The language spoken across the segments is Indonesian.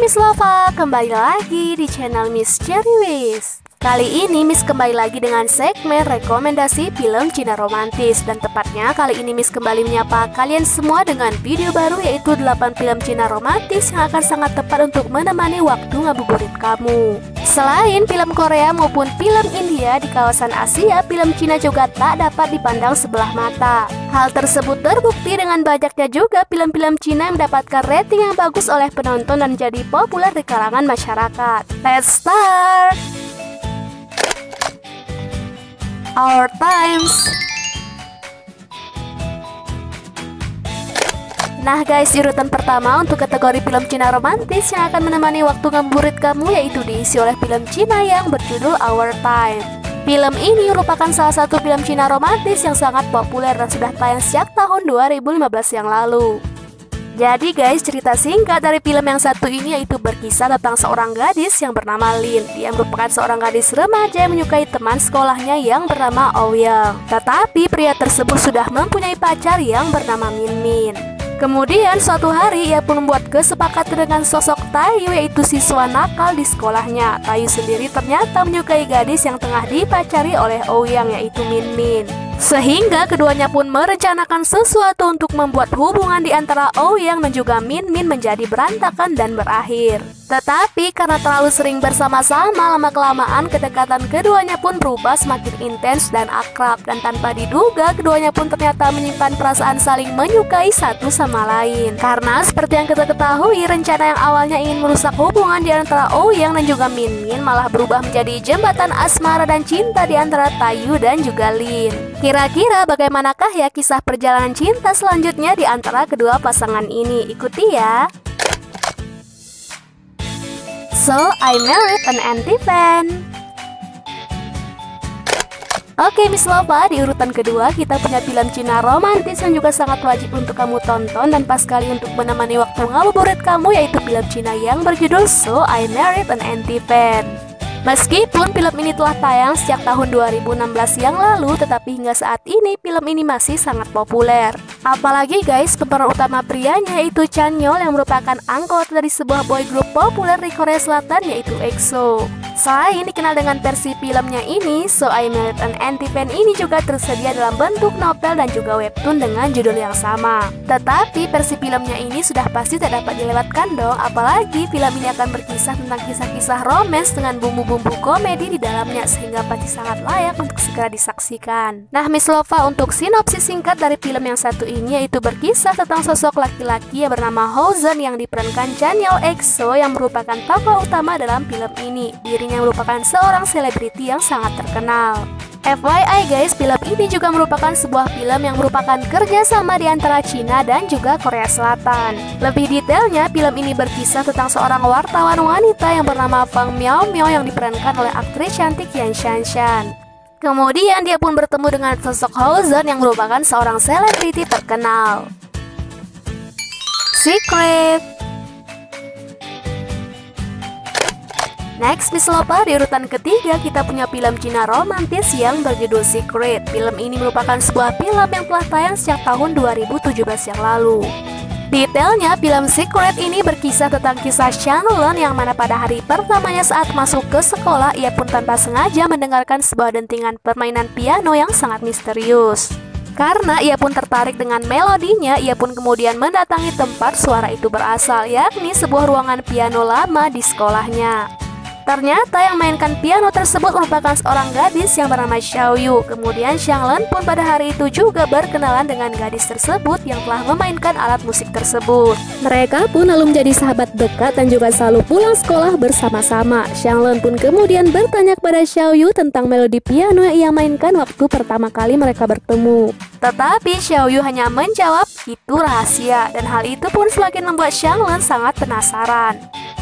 Miss Lova, kembali lagi di channel Miss Cherry Wish. Kali ini Miss kembali lagi dengan segmen rekomendasi film Cina romantis. Dan tepatnya kali ini Miss kembali menyapa kalian semua dengan video baru, yaitu 8 film Cina romantis yang akan sangat tepat untuk menemani waktu ngabuburit kamu. Selain film Korea maupun film India, di kawasan Asia, film Cina juga tak dapat dipandang sebelah mata. Hal tersebut terbukti dengan banyaknya juga film-film Cina yang mendapatkan rating yang bagus oleh penonton dan jadi populer di kalangan masyarakat. Let's start! Our Times. Nah guys, di urutan pertama untuk kategori film Cina romantis yang akan menemani waktu ngabuburit kamu, yaitu diisi oleh film Cina yang berjudul Our Time. Film ini merupakan salah satu film Cina romantis yang sangat populer dan sudah tayang sejak tahun 2015 yang lalu. Jadi guys, cerita singkat dari film yang satu ini yaitu berkisah tentang seorang gadis yang bernama Lin. Dia merupakan seorang gadis remaja yang menyukai teman sekolahnya yang bernama Ouyang. Tetapi pria tersebut sudah mempunyai pacar yang bernama Min Min. Kemudian suatu hari ia pun membuat kesepakatan dengan sosok Tayu, yaitu siswa nakal di sekolahnya. Tayu sendiri ternyata menyukai gadis yang tengah dipacari oleh Ouyang, yaitu Min Min. Sehingga keduanya pun merencanakan sesuatu untuk membuat hubungan di antara Ouyang dan juga Min Min menjadi berantakan dan berakhir. Tetapi karena terlalu sering bersama-sama, lama-kelamaan kedekatan keduanya pun berubah semakin intens dan akrab. Dan tanpa diduga, keduanya pun ternyata menyimpan perasaan saling menyukai satu sama lain. Karena seperti yang kita ketahui, rencana yang awalnya ingin merusak hubungan di antara Ouyang dan juga Min Min malah berubah menjadi jembatan asmara dan cinta di antara Tayu dan juga Lin. Kira-kira bagaimanakah ya kisah perjalanan cinta selanjutnya di antara kedua pasangan ini? Ikuti ya. So, I Married an Anti-Fan. Oke Miss Lova, di urutan kedua kita punya film Cina romantis yang juga sangat wajib untuk kamu tonton dan pas sekali untuk menemani waktu ngabuburit kamu, yaitu film Cina yang berjudul So, I Married an Anti-Fan. Meskipun film ini telah tayang sejak tahun 2016 yang lalu, tetapi hingga saat ini film ini masih sangat populer. Apalagi guys, pemeran utama prianya yaitu Chanyeol yang merupakan anggota dari sebuah boy group populer di Korea Selatan, yaitu EXO. Selain dikenal dengan versi filmnya ini, So I Married an Anti-Fan ini juga tersedia dalam bentuk novel dan juga webtoon dengan judul yang sama. Tetapi versi filmnya ini sudah pasti tak dapat dilewatkan dong, apalagi film ini akan berkisah tentang kisah-kisah romance dengan bumbu-bumbu komedi di dalamnya, sehingga pasti sangat layak untuk segera disaksikan. Nah Miss Lova, untuk sinopsis singkat dari film yang satu ini yaitu berkisah tentang sosok laki-laki yang bernama Hosen yang diperankan Chanyeol EXO yang merupakan tokoh utama dalam film ini. Dirinya merupakan seorang selebriti yang sangat terkenal. FYI guys, film ini juga merupakan sebuah film yang merupakan kerjasama di antara Cina dan juga Korea Selatan. Lebih detailnya, film ini berkisah tentang seorang wartawan wanita yang bernama Fang Miao Miao yang diperankan oleh aktris cantik Yan Shanshan. Kemudian dia pun bertemu dengan sosok Hosen yang merupakan seorang selebriti terkenal. Secret. Next Miss Lova, di urutan ketiga kita punya film Cina romantis yang berjudul Secret. Film ini merupakan sebuah film yang telah tayang sejak tahun 2017 yang lalu. Detailnya, film Secret ini berkisah tentang kisah Shannon yang mana pada hari pertamanya saat masuk ke sekolah, ia pun tanpa sengaja mendengarkan sebuah dentingan permainan piano yang sangat misterius. Karena ia pun tertarik dengan melodinya, ia pun kemudian mendatangi tempat suara itu berasal, yakni sebuah ruangan piano lama di sekolahnya. Ternyata yang mainkan piano tersebut merupakan seorang gadis yang bernama Xiaoyu. Kemudian Xianglen pun pada hari itu juga berkenalan dengan gadis tersebut yang telah memainkan alat musik tersebut. Mereka pun lalu menjadi sahabat dekat dan juga selalu pulang sekolah bersama-sama. Xianglen pun kemudian bertanya kepada Xiaoyu tentang melodi piano yang ia mainkan waktu pertama kali mereka bertemu. Tetapi Xiaoyu hanya menjawab itu rahasia, dan hal itu pun semakin membuat Xianglen sangat penasaran.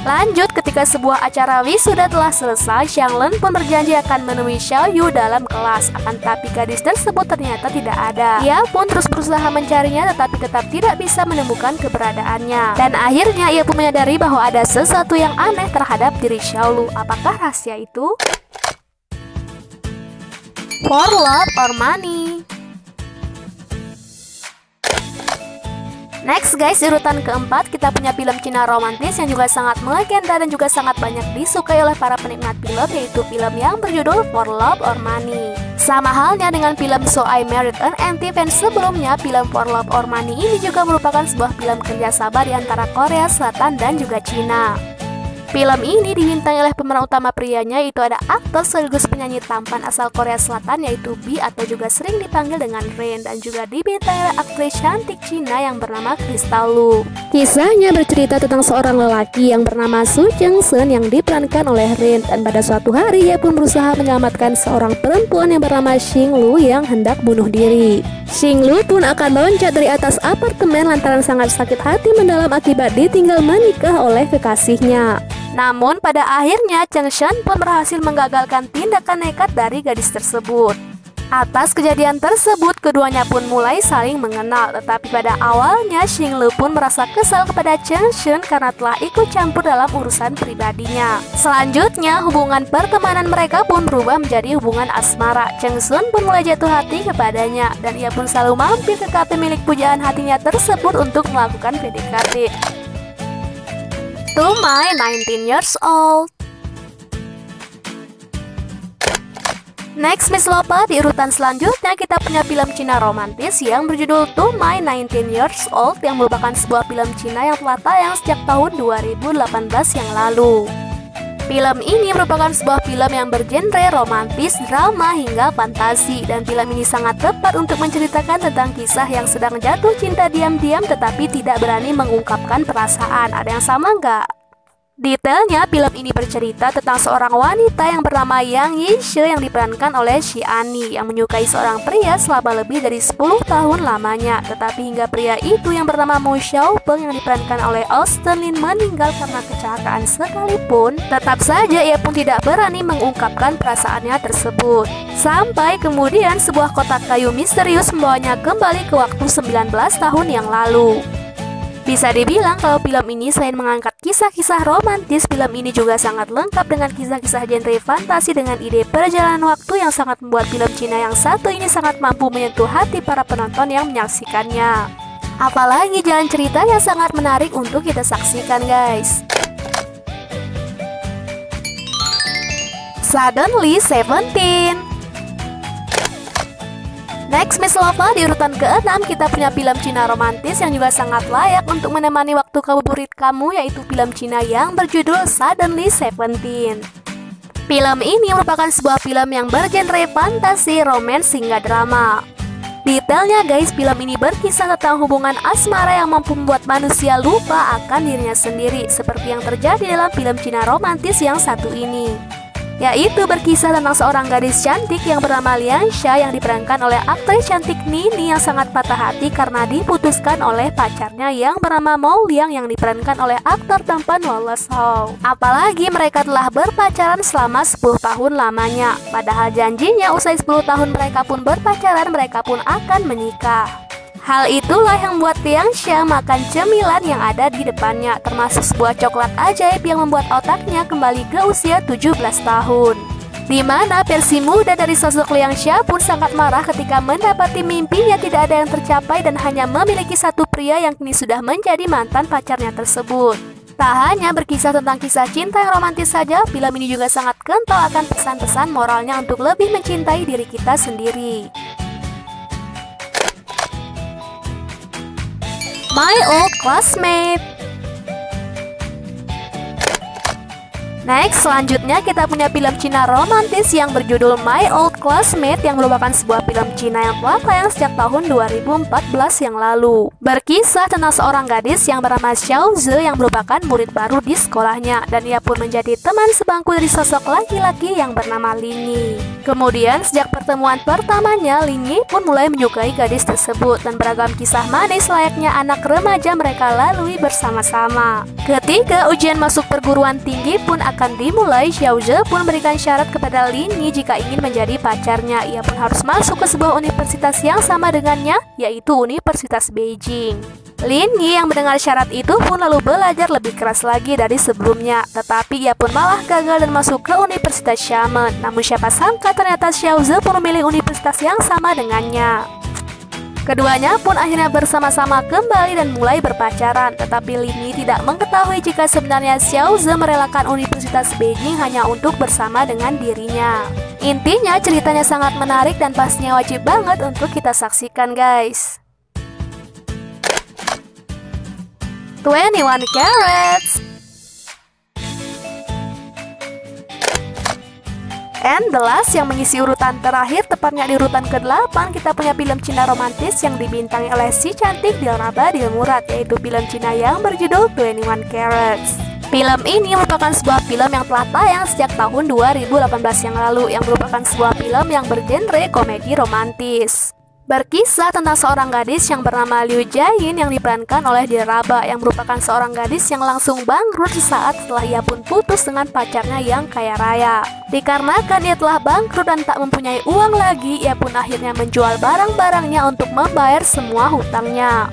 Lanjut, ketika sebuah acara wisuda telah selesai, Xianglen pun berjanji akan menemui Xiaoyu dalam kelas. Akan tetapi gadis tersebut ternyata tidak ada. Ia pun terus berusaha mencarinya tetapi tetap tidak bisa menemukan keberadaannya. Dan akhirnya ia pun menyadari bahwa ada sesuatu yang aneh terhadap diri Xiaoyu. Apakah rahasia itu? For Love or Money. Next guys, di urutan keempat kita punya film Cina romantis yang juga sangat melegenda dan juga sangat banyak disukai oleh para penikmat film, yaitu film yang berjudul For Love or Money. Sama halnya dengan film So I Married an Anti-Fan sebelumnya, film For Love or Money ini juga merupakan sebuah film kerjasama di antara Korea Selatan dan juga Cina. Film ini dibintangi oleh pemeran utama prianya, yaitu ada aktor sekaligus penyanyi tampan asal Korea Selatan yaitu B atau juga sering dipanggil dengan Rain, dan juga dibintangi oleh aktris cantik Cina yang bernama Crystal Lu. Kisahnya bercerita tentang seorang lelaki yang bernama Su Cheng Sen yang diperankan oleh Rain, dan pada suatu hari ia pun berusaha menyelamatkan seorang perempuan yang bernama Xing Lu yang hendak bunuh diri. Xing Lu pun akan loncat dari atas apartemen lantaran sangat sakit hati mendalam akibat ditinggal menikah oleh kekasihnya. Namun pada akhirnya Cheng Shen pun berhasil menggagalkan tindakan nekat dari gadis tersebut. Atas kejadian tersebut keduanya pun mulai saling mengenal, tetapi pada awalnya Xing Lu pun merasa kesal kepada Cheng Shen karena telah ikut campur dalam urusan pribadinya. Selanjutnya hubungan pertemanan mereka pun berubah menjadi hubungan asmara. Cheng Shen pun mulai jatuh hati kepadanya dan ia pun selalu mampir ke kafe milik pujaan hatinya tersebut untuk melakukan PDKT. To My 19 Years Old. Next Miss Lopa, di urutan selanjutnya kita punya film Cina romantis yang berjudul To My 19 Years Old yang merupakan sebuah film Cina yang telah tayang sejak tahun 2018 yang lalu. Film ini merupakan sebuah film yang bergenre romantis, drama, hingga fantasi, dan film ini sangat tepat untuk menceritakan tentang kisah yang sedang jatuh cinta diam-diam tetapi tidak berani mengungkapkan perasaan. Ada yang sama nggak? Detailnya, film ini bercerita tentang seorang wanita yang bernama Yang Yishe yang diperankan oleh Xiani yang menyukai seorang pria selama lebih dari 10 tahun lamanya. Tetapi hingga pria itu yang bernama Mo Xiaopeng yang diperankan oleh Austin Lin meninggal karena kecelakaan sekalipun, tetap saja ia pun tidak berani mengungkapkan perasaannya tersebut. Sampai kemudian sebuah kotak kayu misterius membawanya kembali ke waktu 19 tahun yang lalu. Bisa dibilang kalau film ini selain mengangkat kisah-kisah romantis, film ini juga sangat lengkap dengan kisah-kisah genre fantasi dengan ide perjalanan waktu yang sangat membuat film Cina yang satu ini sangat mampu menyentuh hati para penonton yang menyaksikannya. Apalagi jalan cerita yang sangat menarik untuk kita saksikan guys. Suddenly 17. Next Miss Lopa, di urutan ke-6 kita punya film Cina romantis yang juga sangat layak untuk menemani waktu ngabuburit kamu, yaitu film Cina yang berjudul Suddenly 17. Film ini merupakan sebuah film yang bergenre fantasi, romance, hingga drama. Detailnya guys, film ini berkisah tentang hubungan asmara yang mampu membuat manusia lupa akan dirinya sendiri, seperti yang terjadi dalam film Cina romantis yang satu ini. Yaitu berkisah tentang seorang gadis cantik yang bernama Liang Xia yang diperankan oleh aktris cantik Nini yang sangat patah hati karena diputuskan oleh pacarnya yang bernama Mo Liang yang diperankan oleh aktor tampan Wallace Hou. Apalagi mereka telah berpacaran selama 10 tahun lamanya. Padahal janjinya usai 10 tahun mereka pun berpacaran, mereka pun akan menikah. Hal itulah yang membuat Liang Xia makan cemilan yang ada di depannya, termasuk sebuah coklat ajaib yang membuat otaknya kembali ke usia 17 tahun. Di mana versi muda dari sosok Liang Xia pun sangat marah ketika mendapati mimpinya tidak ada yang tercapai dan hanya memiliki satu pria yang kini sudah menjadi mantan pacarnya tersebut. Tak hanya berkisah tentang kisah cinta yang romantis saja, film ini juga sangat kental akan pesan-pesan moralnya untuk lebih mencintai diri kita sendiri. My Old Classmate. Next, selanjutnya kita punya film Cina romantis yang berjudul My Old Classmate yang merupakan sebuah film Cina yang telah tayang sejak tahun 2014 yang lalu. Berkisah tentang seorang gadis yang bernama Xiao Ze yang merupakan murid baru di sekolahnya, dan ia pun menjadi teman sebangku dari sosok laki-laki yang bernama Lin Yi. Kemudian sejak pertemuan pertamanya, Lin Yi pun mulai menyukai gadis tersebut dan beragam kisah manis layaknya anak remaja mereka lalui bersama-sama. Ketika ujian masuk perguruan tinggi pun akan dimulai, Xiao Ze pun memberikan syarat kepada Lin Yi jika ingin menjadi pacarnya. Ia pun harus masuk ke sebuah universitas yang sama dengannya, yaitu Universitas Beijing. Lin Yi yang mendengar syarat itu pun lalu belajar lebih keras lagi dari sebelumnya, tetapi ia pun malah gagal dan masuk ke Universitas Xiamen. Namun siapa sangka ternyata Xiao Ze pun memilih universitas yang sama dengannya. Keduanya pun akhirnya bersama-sama kembali dan mulai berpacaran. Tetapi Lini tidak mengetahui jika sebenarnya Xiaoze merelakan Universitas Beijing hanya untuk bersama dengan dirinya. Intinya ceritanya sangat menarik dan pastinya wajib banget untuk kita saksikan guys. 21 Carats. And the last yang mengisi urutan terakhir, tepatnya di urutan ke-8, kita punya film Cina romantis yang dibintangi oleh si cantik Dilraba Dilmurad, yaitu film Cina yang berjudul 21 Carats. Film ini merupakan sebuah film yang telah tayang sejak tahun 2018 yang lalu, yang merupakan sebuah film yang bergenre komedi romantis. Berkisah tentang seorang gadis yang bernama Liu Jiayin yang diperankan oleh Dilraba, yang merupakan seorang gadis yang langsung bangkrut sesaat setelah ia pun putus dengan pacarnya yang kaya raya. Dikarenakan ia telah bangkrut dan tak mempunyai uang lagi, ia pun akhirnya menjual barang-barangnya untuk membayar semua hutangnya.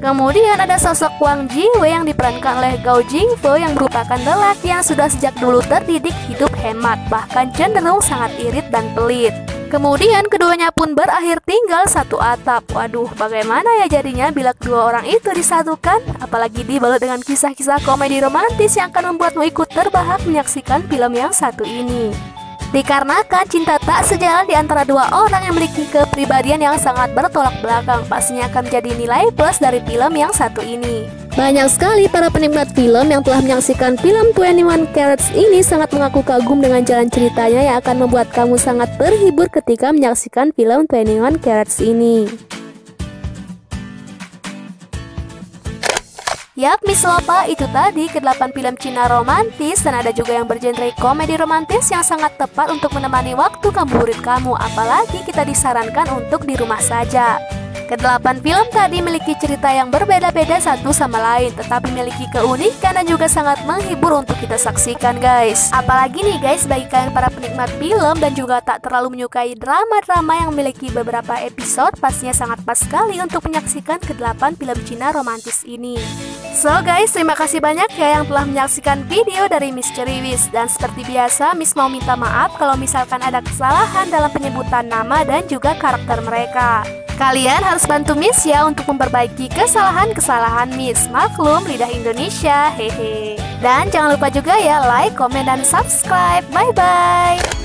Kemudian ada sosok Wang Jiwei yang diperankan oleh Gao Jingfe, yang merupakan lelaki yang sudah sejak dulu terdidik hidup hemat, bahkan cenderung sangat irit dan pelit. Kemudian keduanya pun berakhir tinggal satu atap. Waduh, bagaimana ya jadinya bila kedua orang itu disatukan? Apalagi dibalut dengan kisah-kisah komedi romantis yang akan membuatmu ikut terbahak menyaksikan film yang satu ini. Dikarenakan cinta tak sejalan di antara dua orang yang memiliki kepribadian yang sangat bertolak belakang, pastinya akan menjadi nilai plus dari film yang satu ini. Banyak sekali para penikmat film yang telah menyaksikan film 21 Carats ini sangat mengaku kagum dengan jalan ceritanya yang akan membuat kamu sangat terhibur ketika menyaksikan film 21 Carats ini. Yap, Miss Lopa, itu tadi ke-8 film Cina romantis, dan ada juga yang bergenre komedi romantis yang sangat tepat untuk menemani waktu ngabuburit kamu, apalagi kita disarankan untuk di rumah saja. Ke-8 film tadi memiliki cerita yang berbeda-beda satu sama lain, tetapi memiliki keunikan dan juga sangat menghibur untuk kita saksikan guys. Apalagi nih guys, bagi kalian para penikmat film dan juga tak terlalu menyukai drama-drama yang memiliki beberapa episode, pastinya sangat pas sekali untuk menyaksikan ke-8 film Cina romantis ini. So guys, terima kasih banyak ya yang telah menyaksikan video dari Miss Ceriwis. Dan seperti biasa, Miss mau minta maaf kalau misalkan ada kesalahan dalam penyebutan nama dan juga karakter mereka. Kalian harus bantu Miss ya untuk memperbaiki kesalahan-kesalahan Miss. Maklum, lidah Indonesia, hehe. Dan jangan lupa juga ya like, komen, dan subscribe. Bye-bye.